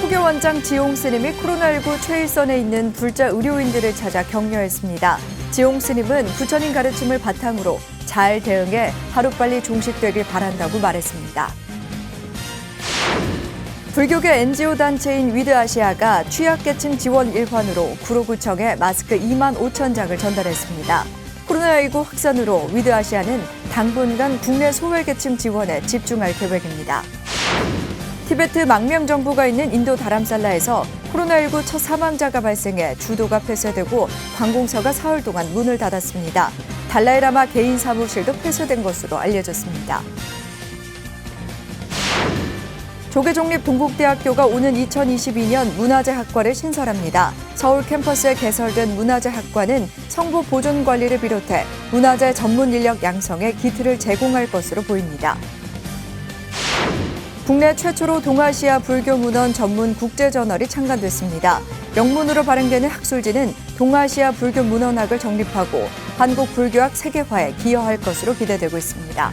포교원장 지용 스님이 코로나19 최일선에 있는 불자 의료인들을 찾아 격려했습니다. 지용 스님은 부처님 가르침을 바탕으로 잘 대응해 하루빨리 종식되길 바란다고 말했습니다. 불교계 NGO 단체인 위드아시아가 취약계층 지원 일환으로 구로구청에 마스크 2만 5천 장을 전달했습니다. 코로나19 확산으로 위드아시아는 당분간 국내 소외계층 지원에 집중할 계획입니다. 티베트 망명정부가 있는 인도 다람살라에서 코로나19 첫 사망자가 발생해 주도가 폐쇄되고 관공서가 사흘 동안 문을 닫았습니다. 달라이라마 개인 사무실도 폐쇄된 것으로 알려졌습니다. 조계종립동국대학교가 오는 2022년 문화재학과를 신설합니다. 서울 캠퍼스에 개설된 문화재학과는 정보 보존 관리를 비롯해 문화재 전문 인력 양성에 기틀을 제공할 것으로 보입니다. 국내 최초로 동아시아 불교 문헌 전문 국제저널이 창간됐습니다. 영문으로 발행되는 학술지는 동아시아 불교 문헌학을 정립하고 한국 불교학 세계화에 기여할 것으로 기대되고 있습니다.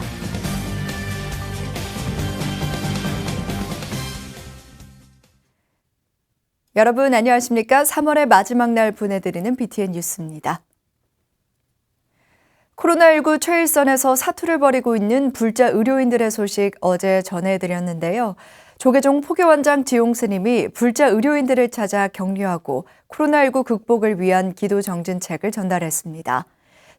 여러분 안녕하십니까? 3월의 마지막 날 보내드리는 BTN 뉴스입니다. 코로나19 최일선에서 사투를 벌이고 있는 불자 의료인들의 소식 어제 전해드렸는데요. 조계종 포교원장 지용 스님이 불자 의료인들을 찾아 격려하고 코로나19 극복을 위한 기도 정진책을 전달했습니다.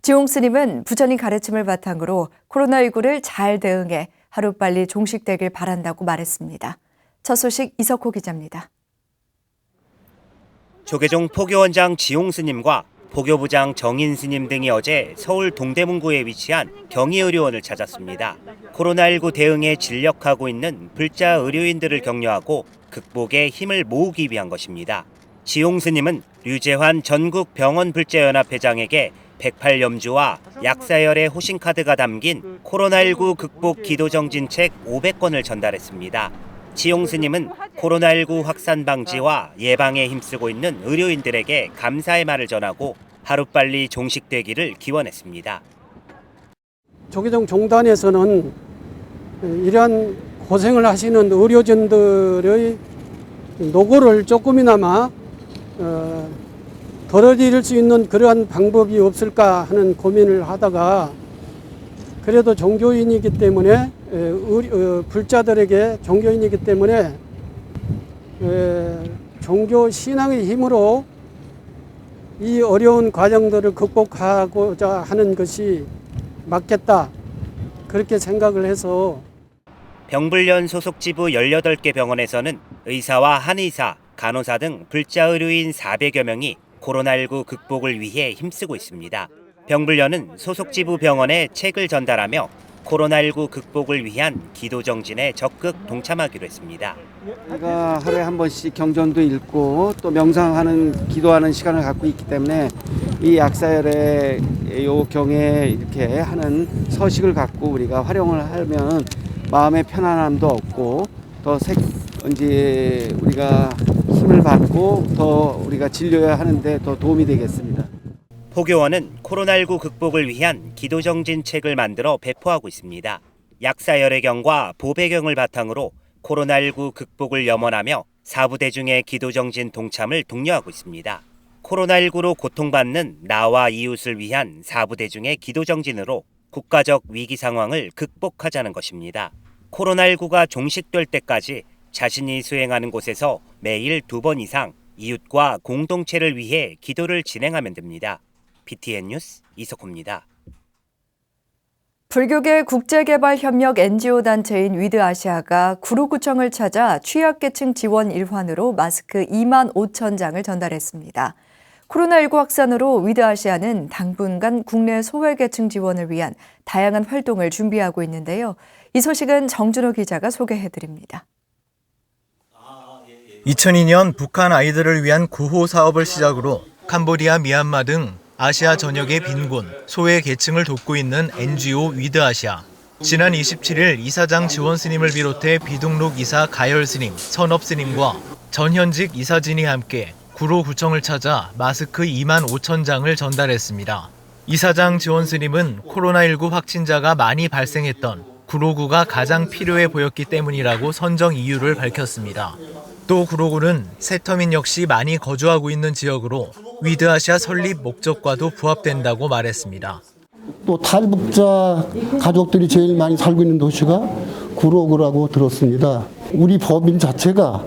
지용 스님은 부처님 가르침을 바탕으로 코로나19를 잘 대응해 하루빨리 종식되길 바란다고 말했습니다. 첫 소식 이석호 기자입니다. 조계종 포교원장 지용 스님과 포교부장 정인 스님 등이 어제 서울 동대문구에 위치한 경희의료원을 찾았습니다. 코로나19 대응에 진력하고 있는 불자 의료인들을 격려하고 극복에 힘을 모으기 위한 것입니다. 지용 스님은 류재환 전국병원불자연합 회장에게 108염주와 약사열의 호신카드가 담긴 코로나19 극복 기도정진책 500권을 전달했습니다. 지용 스님은 코로나19 확산 방지와 예방에 힘쓰고 있는 의료인들에게 감사의 말을 전하고 하루빨리 종식되기를 기원했습니다. 조계종 종단에서는 이러한 고생을 하시는 의료진들의 노고를 조금이나마 덜어드릴 수 있는 그러한 방법이 없을까 하는 고민을 하다가 그래도 종교인이기 때문에 불자들에게 종교인이기 때문에 종교 신앙의 힘으로 이 어려운 과정들을 극복하고자 하는 것이 맞겠다 그렇게 생각을 해서 병불련 소속 지부 18개 병원에서는 의사와 한의사, 간호사 등 불자 의료인 400여 명이 코로나19 극복을 위해 힘쓰고 있습니다. 병불련은 소속 지부 병원에 책을 전달하며 코로나19 극복을 위한 기도 정진에 적극 동참하기로 했습니다. 우리가 하루에 한 번씩 경전도 읽고 또 명상하는 기도하는 시간을 갖고 있기 때문에 이 약사열의 요 경에 이렇게 하는 서식을 갖고 우리가 활용을 하면 마음의 편안함도 얻고 더 이제 우리가 힘을 받고 더 우리가 진료해야 하는데 더 도움이 되겠습니다. 포교원은 코로나19 극복을 위한 기도정진책을 만들어 배포하고 있습니다. 약사열애경과 보배경을 바탕으로 코로나19 극복을 염원하며 사부대중의 기도정진 동참을 독려하고 있습니다. 코로나19로 고통받는 나와 이웃을 위한 사부대중의 기도정진으로 국가적 위기 상황을 극복하자는 것입니다. 코로나19가 종식될 때까지 자신이 수행하는 곳에서 매일 2번 이상 이웃과 공동체를 위해 기도를 진행하면 됩니다. BTN 뉴스 이석호입니다. 불교계 국제개발협력 NGO 단체인 위드아시아가 구로구청을 찾아 취약계층 지원 일환으로 마스크 2만 5천 장을 전달했습니다. 코로나19 확산으로 위드아시아는 당분간 국내 소외계층 지원을 위한 다양한 활동을 준비하고 있는데요. 이 소식은 정준호 기자가 소개해드립니다. 2002년 북한 아이들을 위한 구호 사업을 시작으로 캄보디아, 미얀마 등 아시아 전역의 빈곤, 소외 계층을 돕고 있는 NGO 위드아시아. 지난 27일 이사장 지원 스님을 비롯해 비등록 이사 가열 스님, 선업 스님과 전현직 이사진이 함께 구로구청을 찾아 마스크 2만 5천 장을 전달했습니다. 이사장 지원 스님은 코로나19 확진자가 많이 발생했던 구로구가 가장 필요해 보였기 때문이라고 선정 이유를 밝혔습니다. 또 구로구는 세터민 역시 많이 거주하고 있는 지역으로 위드아시아 설립 목적과도 부합된다고 말했습니다. 또 탈북자 가족들이 제일 많이 살고 있는 도시가 구로구라고 들었습니다. 우리 법인 자체가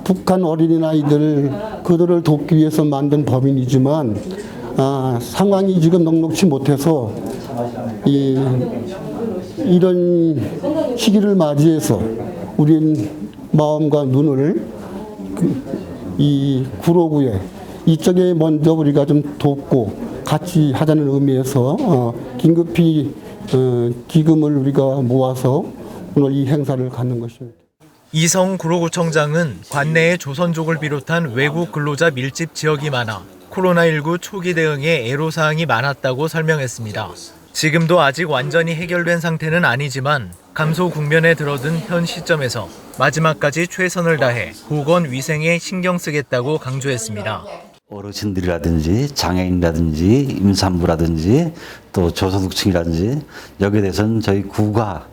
북한 어린아이들 그들을 돕기 위해서 만든 법인이지만 상황이 지금 녹록치 못해서 이런 시기를 맞이해서 우린 마음과 눈을 이 구로구에 이쪽에 먼저 우리가 좀 돕고 같이 하자는 의미에서 긴급히 기금을 우리가 모아서 오늘 이 행사를 갖는 것입니다. 이성 구로구청장은 관내에 조선족을 비롯한 외국 근로자 밀집 지역이 많아 코로나19 초기 대응에 애로사항이 많았다고 설명했습니다. 지금도 아직 완전히 해결된 상태는 아니지만 감소 국면에 들어든 현 시점에서 마지막까지 최선을 다해 보건 위생에 신경 쓰겠다고 강조했습니다. 어르신들이라든지 장애인이라든지 임산부라든지 또 저소득층이라든지 여기에 대해서는 저희 구가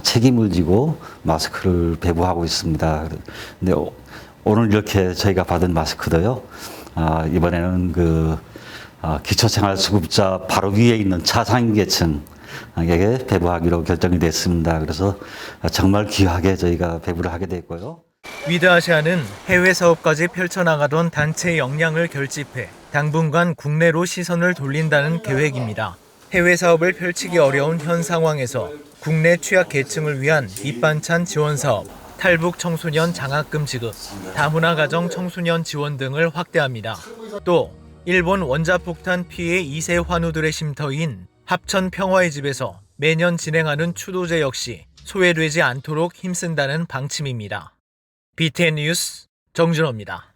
책임을 지고 마스크를 배부하고 있습니다. 근데 오늘 이렇게 저희가 받은 마스크도요. 이번에는 기초생활수급자 바로 위에 있는 차상위계층에게 배부하기로 결정이 됐습니다. 그래서 정말 귀하게 저희가 배부를 하게 됐고요. 위드아시아는 해외 사업까지 펼쳐나가던 단체 역량을 결집해 당분간 국내로 시선을 돌린다는 계획입니다. 해외 사업을 펼치기 어려운 현 상황에서 국내 취약 계층을 위한 밑반찬 지원 사업, 탈북 청소년 장학금 지급, 다문화 가정 청소년 지원 등을 확대합니다. 또 일본 원자폭탄 피해 2세 환우들의 쉼터인 합천 평화의 집에서 매년 진행하는 추도제 역시 소외되지 않도록 힘쓴다는 방침입니다. BTN 뉴스 정준호입니다.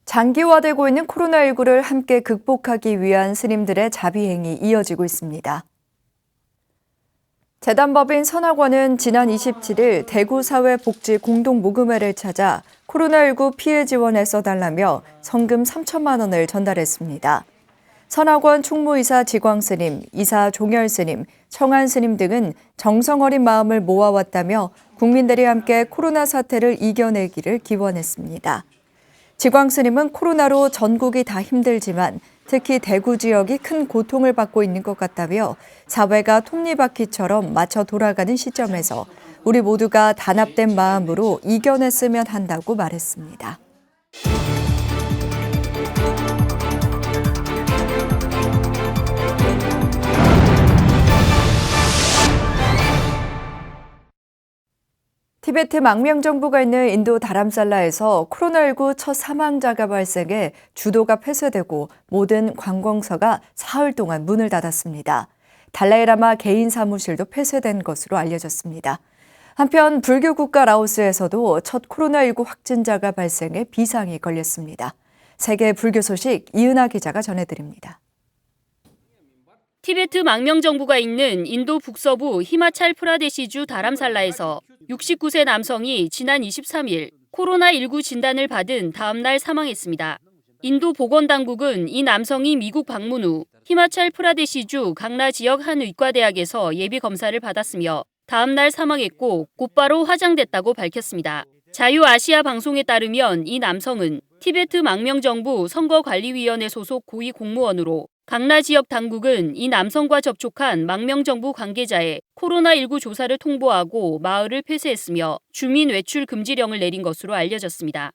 장기화되고 있는 코로나19를 함께 극복하기 위한 스님들의 자비행이 이어지고 있습니다. 재단법인 선학원은 지난 27일 대구사회복지 공동모금회를 찾아 코로나19 피해 지원에 써달라며 성금 3천만 원을 전달했습니다. 선학원 총무이사 지광스님, 이사 종열스님, 청안스님 등은 정성 어린 마음을 모아왔다며 국민들이 함께 코로나 사태를 이겨내기를 기원했습니다. 지광스님은 코로나로 전국이 다 힘들지만 특히 대구 지역이 큰 고통을 받고 있는 것 같다며 사회가 톱니바퀴처럼 맞춰 돌아가는 시점에서 우리 모두가 단합된 마음으로 이겨냈으면 한다고 말했습니다. 티베트 망명정부가 있는 인도 다람살라에서 코로나19 첫 사망자가 발생해 주도가 폐쇄되고 모든 관공서가 사흘 동안 문을 닫았습니다. 달라이라마 개인 사무실도 폐쇄된 것으로 알려졌습니다. 한편 불교 국가 라오스에서도 첫 코로나19 확진자가 발생해 비상이 걸렸습니다. 세계 불교 소식 이은하 기자가 전해드립니다. 티베트 망명정부가 있는 인도 북서부 히마찰 프라데시주 다람살라에서 69세 남성이 지난 23일 코로나19 진단을 받은 다음 날 사망했습니다. 인도 보건당국은 이 남성이 미국 방문 후 히마찰 프라데시주 강라 지역 한 의과대학에서 예비 검사를 받았으며 다음 날 사망했고 곧바로 화장됐다고 밝혔습니다. 자유아시아 방송에 따르면 이 남성은 티베트 망명정부 선거관리위원회 소속 고위 공무원으로 강라 지역 당국은 이 남성과 접촉한 망명정부 관계자의 코로나19 조사를 통보하고 마을을 폐쇄했으며 주민 외출 금지령을 내린 것으로 알려졌습니다.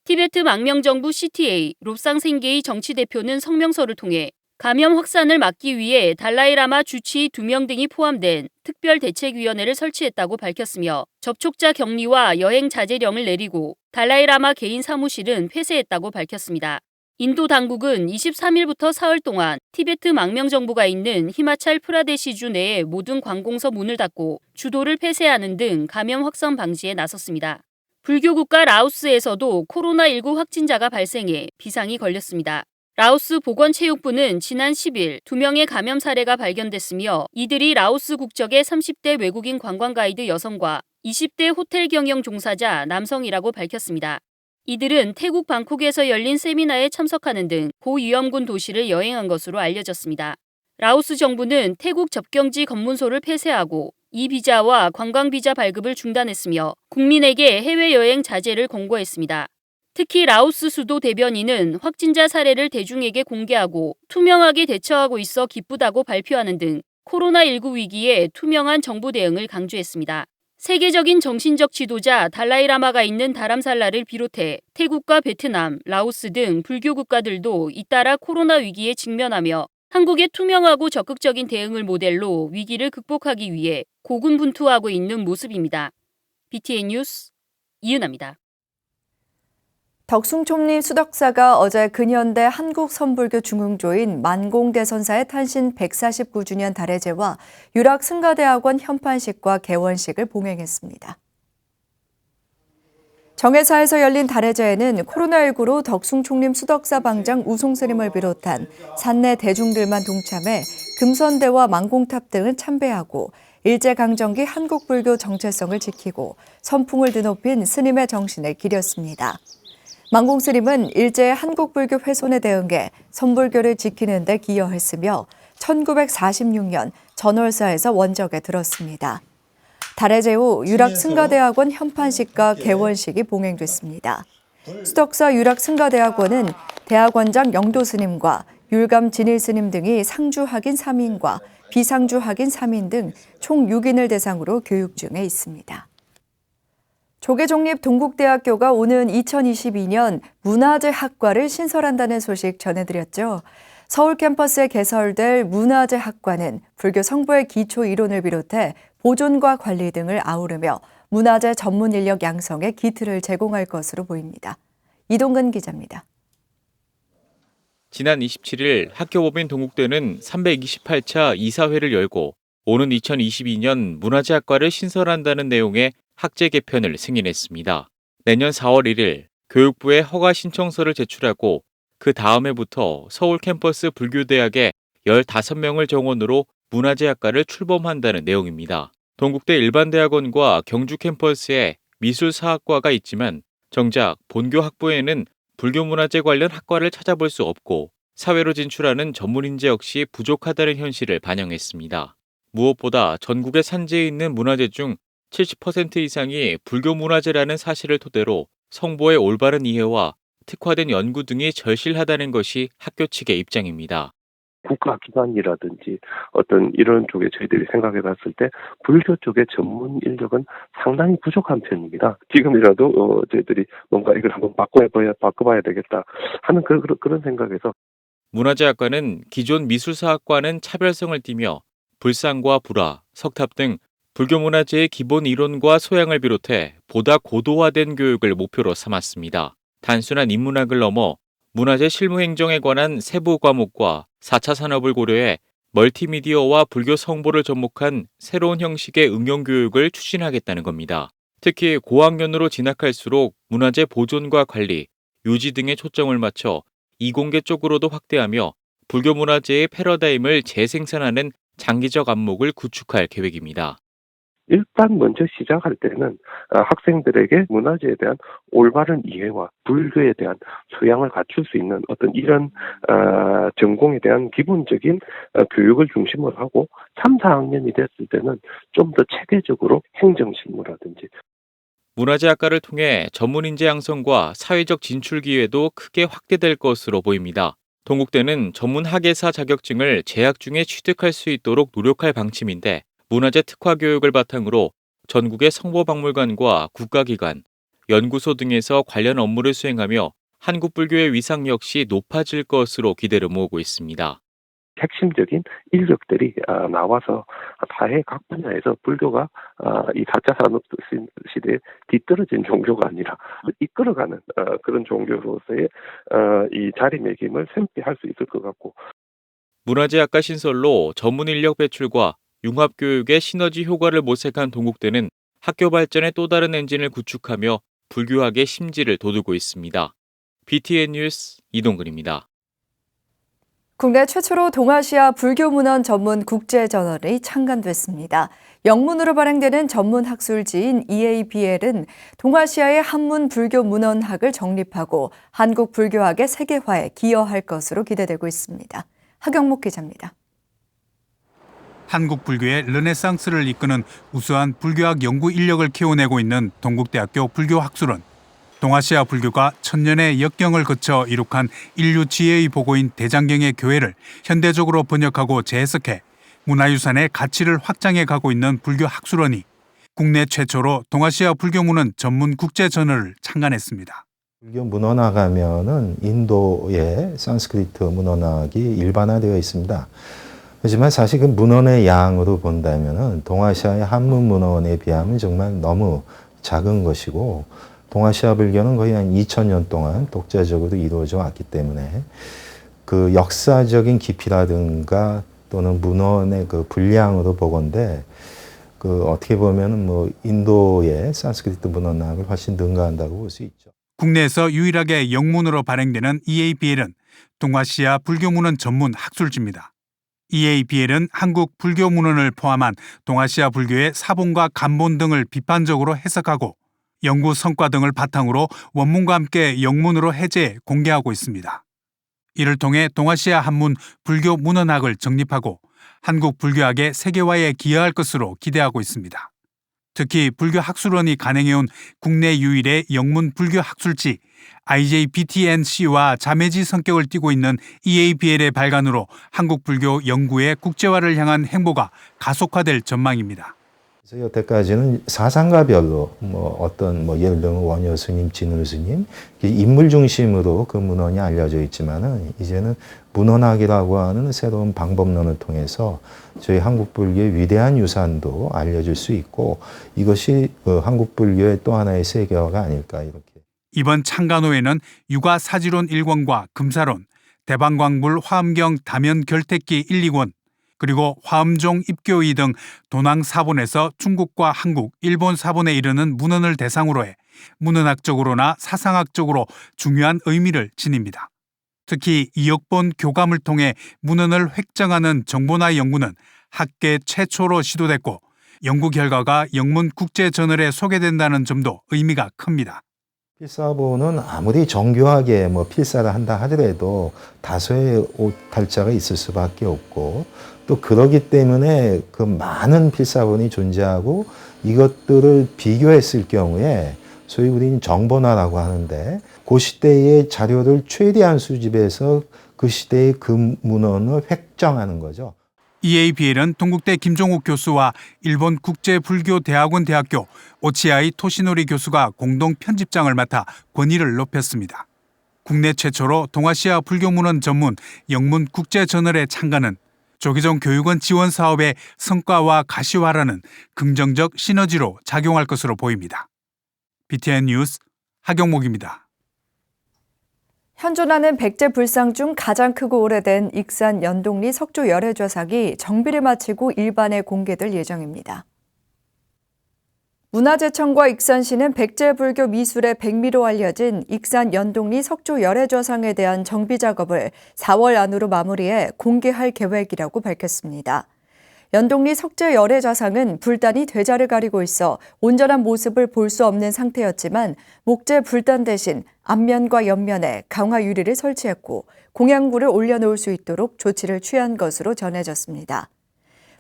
티베트 망명정부 CTA 롭상 생계의 정치대표는 성명서를 통해 감염 확산을 막기 위해 달라이라마 주치의 2명 등이 포함된 특별대책위원회를 설치했다고 밝혔으며 접촉자 격리와 여행 자제령을 내리고 달라이라마 개인 사무실은 폐쇄했다고 밝혔습니다. 인도 당국은 23일부터 사흘 동안 티베트 망명정부가 있는 히마찰 프라데시주 내의 모든 관공서 문을 닫고 주도를 폐쇄하는 등 감염 확산 방지에 나섰습니다. 불교 국가 라오스에서도 코로나19 확진자가 발생해 비상이 걸렸습니다. 라오스 보건체육부는 지난 10일 2명의 감염 사례가 발견됐으며 이들이 라오스 국적의 30대 외국인 관광가이드 여성과 20대 호텔 경영 종사자 남성이라고 밝혔습니다. 이들은 태국 방콕에서 열린 세미나에 참석하는 등 고위험군 도시를 여행한 것으로 알려졌습니다. 라오스 정부는 태국 접경지 검문소를 폐쇄하고 이 비자와 관광 비자 발급을 중단했으며 국민에게 해외여행 자제를 권고했습니다. 특히 라오스 수도 대변인은 확진자 사례를 대중에게 공개하고 투명하게 대처하고 있어 기쁘다고 발표하는 등 코로나19 위기에 투명한 정부 대응을 강조했습니다. 세계적인 정신적 지도자 달라이라마가 있는 다람살라를 비롯해 태국과 베트남, 라오스 등 불교 국가들도 잇따라 코로나 위기에 직면하며 한국의 투명하고 적극적인 대응을 모델로 위기를 극복하기 위해 고군분투하고 있는 모습입니다. BTN 뉴스 이은아입니다. 덕숭총리 수덕사가 어제 근현대 한국선불교 중흥조인 만공대선사의 탄신 149주년 달해제와 유락승가대학원 현판식과 개원식을 봉행했습니다. 정회사에서 열린 달해제에는 코로나19로 덕숭총림 수덕사 방장 우송스님을 비롯한 산내 대중들만 동참해 금선대와 만공탑 등을 참배하고 일제강점기 한국불교 정체성을 지키고 선풍을 드높인 스님의 정신을 기렸습니다. 만공스님은 일제의 한국불교 훼손에 대응해 선불교를 지키는 데 기여했으며 1946년 전월사에서 원적에 들었습니다. 달해제 후 유락승가대학원 현판식과 개원식이 봉행됐습니다. 수덕사 유락승가대학원은 대학원장 영도스님과 율감 진일스님 등이 상주 학인 3인과 비상주 학인 3인 등 총 6인을 대상으로 교육 중에 있습니다. 조계종립 동국대학교가 오는 2022년 문화재 학과를 신설한다는 소식 전해드렸죠. 서울 캠퍼스에 개설될 문화재 학과는 불교 성보의 기초 이론을 비롯해 보존과 관리 등을 아우르며 문화재 전문 인력 양성에 기틀을 제공할 것으로 보입니다. 이동근 기자입니다. 지난 27일 학교법인 동국대는 328차 이사회를 열고 오는 2022년 문화재학과를 신설한다는 내용의 학제 개편을 승인했습니다. 내년 4월 1일 교육부에 허가 신청서를 제출하고 그 다음 해부터 서울 캠퍼스 불교대학에 15명을 정원으로 문화재학과를 출범한다는 내용입니다. 동국대 일반대학원과 경주 캠퍼스에 미술사학과가 있지만 정작 본교 학부에는 불교문화재 관련 학과를 찾아볼 수 없고 사회로 진출하는 전문인재 역시 부족하다는 현실을 반영했습니다. 무엇보다 전국에 산재해 있는 문화재 중 70% 이상이 불교문화재라는 사실을 토대로 성보의 올바른 이해와 특화된 연구 등이 절실하다는 것이 학교 측의 입장입니다. 국가기관이라든지 어떤 이런 쪽에 저희들이 생각해 봤을 때 불교 쪽의 전문 인력은 상당히 부족한 편입니다. 지금이라도 저희들이 뭔가 이걸 한번 바꿔봐야 되겠다 하는 그런 생각에서 문화재학과는 기존 미술사학과는 차별성을 띠며 불상과 불화, 석탑 등 불교문화재의 기본 이론과 소양을 비롯해 보다 고도화된 교육을 목표로 삼았습니다. 단순한 인문학을 넘어 문화재 실무행정에 관한 세부 과목과 4차 산업을 고려해 멀티미디어와 불교 성보를 접목한 새로운 형식의 응용교육을 추진하겠다는 겁니다. 특히 고학년으로 진학할수록 문화재 보존과 관리, 유지 등에 초점을 맞춰 이공계 쪽으로도 확대하며 불교문화재의 패러다임을 재생산하는 장기적 안목을 구축할 계획입니다. 일단 먼저 시작할 때는 학생들에게 문화재에 대한 올바른 이해와 불교에 대한 소양을 갖출 수 있는 어떤 이런 전공에 대한 기본적인 교육을 중심으로 하고 3, 4학년이 됐을 때는 좀 더 체계적으로 행정실무라든지 문화재학과를 통해 전문인재 양성과 사회적 진출 기회도 크게 확대될 것으로 보입니다. 동국대는 전문 학예사 자격증을 재학 중에 취득할 수 있도록 노력할 방침인데 문화재 특화 교육을 바탕으로 전국의 성보박물관과 국가기관, 연구소 등에서 관련 업무를 수행하며 한국불교의 위상 역시 높아질 것으로 기대를 모으고 있습니다. 핵심적인 인력들이 나와서 사회 각 분야에서 불교가 이 4차 산업 시대에 뒤떨어진 종교가 아니라 이끌어가는 그런 종교로서의 이 자리매김을 샘피 할 수 있을 것 같고 문화재학과 신설로 전문 인력 배출과 융합교육의 시너지 효과를 모색한 동국대는 학교 발전의 또 다른 엔진을 구축하며 불교학의 심지를 돋우고 있습니다. BTN 뉴스 이동근입니다. 국내 최초로 동아시아 불교문헌 전문 국제저널이 창간됐습니다. 영문으로 발행되는 전문 학술지인 EABL은 동아시아의 한문 불교 문헌학을 정립하고 한국 불교학의 세계화에 기여할 것으로 기대되고 있습니다. 하경목 기자입니다. 한국 불교의 르네상스를 이끄는 우수한 불교학 연구 인력을 키워내고 있는 동국대학교 불교학술원. 동아시아 불교가 천년의 역경을 거쳐 이룩한 인류 지혜의 보고인 대장경의 교회를 현대적으로 번역하고 재해석해 문화유산의 가치를 확장해 가고 있는 불교학술원이 국내 최초로 동아시아 불교문헌 전문 국제저널을 창간했습니다. 불교 문헌학하면은 인도의 산스크리트 문헌학이 일반화되어 있습니다. 하지만 사실 그 문헌의 양으로 본다면은 동아시아의 한문 문헌에 비하면 정말 너무 작은 것이고, 동아시아 불교는 거의 한 2000년 동안 독자적으로 이루어져 왔기 때문에 그 역사적인 깊이라든가 또는 문헌의 그 분량으로 보건대 그 어떻게 보면은 뭐 인도의 산스크리트 문헌학을 훨씬 능가한다고 볼 수 있죠. 국내에서 유일하게 영문으로 발행되는 EABL은 동아시아 불교문헌 전문 학술지입니다. EABL은 한국 불교문헌을 포함한 동아시아 불교의 사본과 간본 등을 비판적으로 해석하고 연구 성과 등을 바탕으로 원문과 함께 영문으로 해제해 공개하고 있습니다. 이를 통해 동아시아 한문 불교 문헌학을 정립하고 한국 불교학의 세계화에 기여할 것으로 기대하고 있습니다. 특히 불교학술원이 간행해온 국내 유일의 영문 불교학술지 IJBTNC와 자매지 성격을 띠고 있는 EABL의 발간으로 한국 불교 연구의 국제화를 향한 행보가 가속화될 전망입니다. 여태까지는 사상가별로 예를 들면 원효 스님, 진울 스님 인물 중심으로 그 문헌이 알려져 있지만은 이제는 문헌학이라고 하는 새로운 방법론을 통해서 저희 한국 불교의 위대한 유산도 알려질 수 있고, 이것이 한국 불교의 또 하나의 세계화가 아닐까 이렇게. 이번 창간호에는 유가 사지론 1권과 금사론, 대방광불 화엄경 다면 결택기 1, 2권, 그리고 화엄종 입교의 등 도낭 사본에서 중국과 한국, 일본 사본에 이르는 문헌을 대상으로 해 문헌학적으로나 사상학적으로 중요한 의미를 지닙니다. 특히 이역본 교감을 통해 문헌을 획정하는 정보나 연구는 학계 최초로 시도됐고, 연구 결과가 영문 국제저널에 소개된다는 점도 의미가 큽니다. 필사본은 아무리 정교하게 필사를 한다 하더라도 다소의 오탈자가 있을 수밖에 없고, 또 그러기 때문에 그 많은 필사본이 존재하고 이것들을 비교했을 경우에 소위 우리는 정본화라고 하는데, 그 시대의 자료를 최대한 수집해서 그 시대의 그 문헌을 획정하는 거죠. EABL은 동국대 김종욱 교수와 일본 국제불교대학원 대학교 오치아이 토시노리 교수가 공동 편집장을 맡아 권위를 높였습니다. 국내 최초로 동아시아 불교문헌 전문 영문 국제저널의 창간은 조계종 교육원 지원 사업의 성과와 가시화라는 긍정적 시너지로 작용할 것으로 보입니다. BTN 뉴스 하경목입니다. 현존하는 백제 불상 중 가장 크고 오래된 익산 연동리 석조 열애좌상이 정비를 마치고 일반에 공개될 예정입니다. 문화재청과 익산시는 백제불교 미술의 백미로 알려진 익산 연동리 석조 열애좌상에 대한 정비 작업을 4월 안으로 마무리해 공개할 계획이라고 밝혔습니다. 연동리 석조 열애좌상은 불단이 대자를 가리고 있어 온전한 모습을 볼 수 없는 상태였지만 목재 불단 대신 앞면과 옆면에 강화 유리를 설치했고 공양구를 올려놓을 수 있도록 조치를 취한 것으로 전해졌습니다.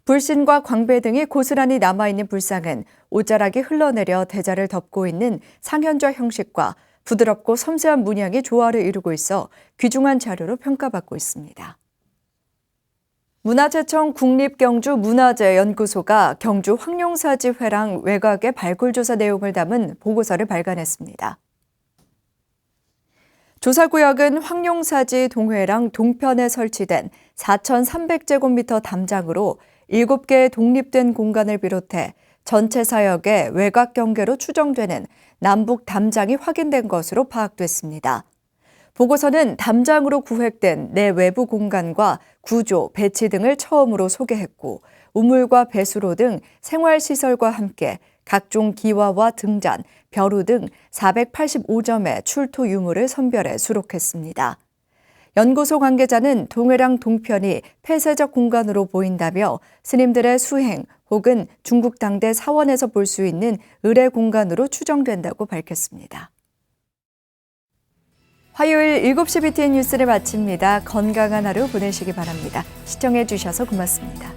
불신과 광배 등이 고스란히 남아있는 불상은 옷자락이 흘러내려 대자를 덮고 있는 상현좌 형식과 부드럽고 섬세한 문양이 조화를 이루고 있어 귀중한 자료로 평가받고 있습니다. 문화재청 국립경주문화재연구소가 경주 황룡사지 회랑 외곽의 발굴조사 내용을 담은 보고서를 발간했습니다. 조사구역은 황룡사지 동회랑 동편에 설치된 4,300제곱미터 담장으로 7개의 독립된 공간을 비롯해 전체 사역의 외곽 경계로 추정되는 남북 담장이 확인된 것으로 파악됐습니다. 보고서는 담장으로 구획된 내 외부 공간과 구조, 배치 등을 처음으로 소개했고 우물과 배수로 등 생활시설과 함께 각종 기와와 등잔, 벼루 등 485점의 출토 유물을 선별해 수록했습니다. 연구소 관계자는 동회랑 동편이 폐쇄적 공간으로 보인다며 스님들의 수행 혹은 중국 당대 사원에서 볼 수 있는 의례 공간으로 추정된다고 밝혔습니다. 화요일 7시 BTN 뉴스를 마칩니다. 건강한 하루 보내시기 바랍니다. 시청해 주셔서 고맙습니다.